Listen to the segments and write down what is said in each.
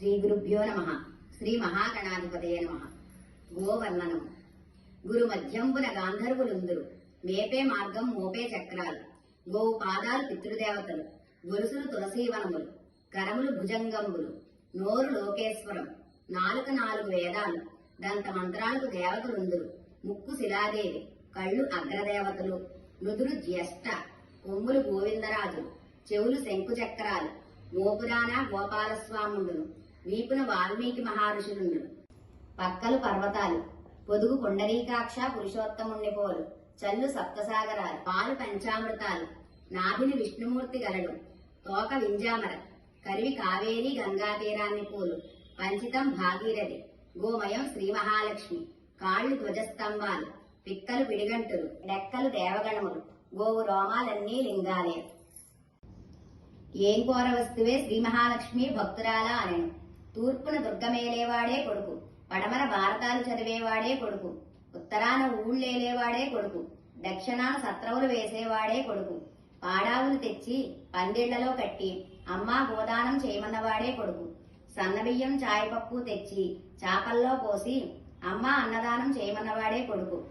శ్రీ గురుభ్యో నమః. శ్రీ మహాగణాధిపతయే నమః. గోవర్ణనం. గురు మధ్యంబున గాంధర్వులుందురు, మేపే మార్గం మోపే చక్రాలు. గోవు పాదాలు పితృదేవతలు, గొలుసులు తులసీవనములు, కరములు భుజంగంబులు, నోరు లోకేశ్వరం, నాలుక 4 వేదాలు, దంత మంత్రాలకు దేవతలుందురు, ముక్కు శిలాదేవి, కళ్ళు అగ్రదేవతలు, నుదురు జ్యేష్ఠ, కొమ్ములు గోవిందరాజులు, చెవులు శంకుచక్రాలు, మోపురాన గోపాలస్వాముండును, వీపున వాల్మీకి మహర్షులుండు, పక్కలు పర్వతాలు, పొదుగు పుండరీకాక్ష పురుషోత్తముణ్ణి పోలు, చల్లు సప్తసాగరాలు, పాలు పంచామృతాలు, నాభిని విష్ణుమూర్తి గలడు, తోక వింజామర, కరివి కావేరి గంగా తీరాన్ని పూలు, పంచితం భాగీరథి, గోమయం శ్రీ మహాలక్ష్మి, కాళ్ళు ధ్వజస్తంభాలు, పిక్కలు పిడిగంటులు, డెక్కలు దేవగణములు, గోవు రోమాలన్నీ లింగాలే. ఏం కోర వస్తువే శ్రీ మహాలక్ష్మి భక్తురాల అనెను. తూర్పున దుర్గమేలేవాడే కొడుకు, పడమర భారతాలు చదివేవాడే కొడుకు, ఉత్తరాన ఊళ్ళేలేవాడే కొడుకు, దక్షిణాన సత్రవులు వేసేవాడే కొడుకు, పాడావులు తెచ్చి పందిళ్లలో కట్టి అమ్మా గోదానం చేయమన్నవాడే కొడుకు, సన్నబియ్యం చాయపప్పు తెచ్చి చాపల్లో పోసి అమ్మా అన్నదానం చేయమన్నవాడే కొడుకు,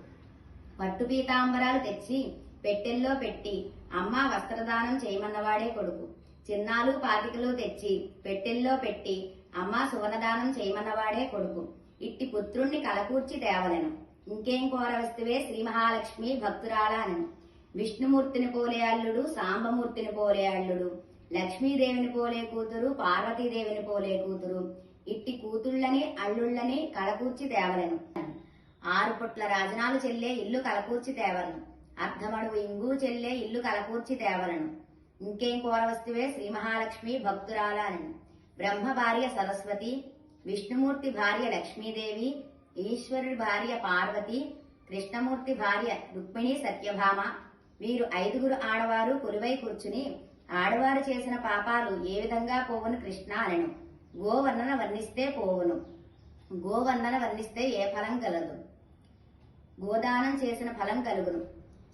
పట్టు పీతాంబరాలు తెచ్చి పెట్టెల్లో పెట్టి అమ్మా వస్త్రదానం చేయమన్నవాడే కొడుకు, చిన్నాలు పాతికలు తెచ్చి పెట్టెల్లో పెట్టి అమ్మా సువర్ణదానం చేయమన్నవాడే కొడుకు. ఇట్టి పుత్రుణ్ణి కలకూర్చి తేవలెను. ఇంకేం కోరవస్తువే శ్రీ మహాలక్ష్మి భక్తురాల అనెను. విష్ణుమూర్తిని పోలే అల్లుడు, సాంబమూర్తిని పోలే అల్లుడు, లక్ష్మీదేవిని పోలే కూతురు, పార్వతీదేవిని పోలే కూతురు, ఇట్టి కూతుళ్ళని అల్లుళ్ళని కలకూర్చి తేవలెను. 6 పుట్ల రాజనాలు చెల్లే ఇల్లు కలకూర్చి తేవలను, అర్ధమడుగు ఇంగు చెల్లే ఇల్లు కలకూర్చి తేవలను. ఇంకేం కోరవస్తువే శ్రీ మహాలక్ష్మి భక్తురాల అనెను. బ్రహ్మ భార్య సరస్వతి, విష్ణుమూర్తి భార్య లక్ష్మీదేవి, ఈశ్వరుడి భార్య పార్వతి, కృష్ణమూర్తి భార్య రుక్మిణి సత్యభామ, వీరు 5 ఆడవారు కొలువై కూర్చుని ఆడవారు చేసిన పాపాలు ఏ విధంగా పోవును కృష్ణ అనెను. గోవర్ణన వర్ణిస్తే పోవును. గోవర్ణన వర్ణిస్తే ఏ ఫలం కలదు? గోదానం చేసిన ఫలం కలుగును,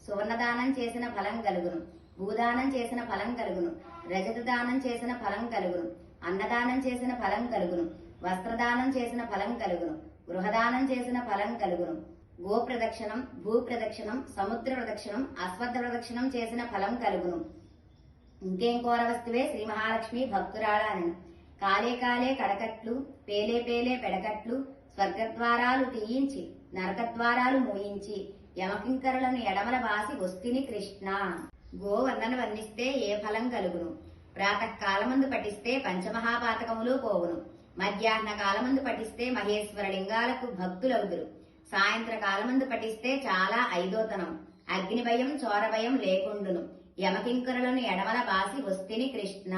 సువర్ణదానం చేసిన ఫలం కలుగును, భూదానం చేసిన ఫలం కలుగును, రజత దానం చేసిన ఫలం కలుగును, అన్నదానం చేసిన ఫలం కలుగును, వస్త్రదానం చేసిన ఫలం కలుగును, గృహదానం చేసిన ఫలం కలుగును, గో ప్రదక్షిణం, భూ ప్రదక్షిణం, సముద్ర ప్రదక్షిణం, అశ్వత్థ ప్రదక్షిణం చేసిన ఫలం కలుగును. ఇంకేం కోరవస్తువే శ్రీ మహాలక్ష్మి భక్తురాల అనెను. కాలే కాలే కడకట్లు, పేలే పేలే పెడకట్లు, స్వర్గద్వారాలు తీయించి నరకద్వారాలు మూయించి యమకింకరులను ఎడమల బాసి వస్తిని కృష్ణ. గోవర్ణన వర్ణిస్తే ఏ ఫలం కలుగును? ప్రాతకాలమందు పఠిస్తే పంచమహాపాతకములు పోవును, మధ్యాహ్న కాలమందు పఠిస్తే మహేశ్వర లింగాలకు భక్తులవుదురు, సాయంత్రకాలమందు పఠిస్తే చాలా ఐదోతనం, అగ్ని భయం చోర భయం లేకుండును, యమకింకరులను ఎడమల బాసి వస్తిని కృష్ణ.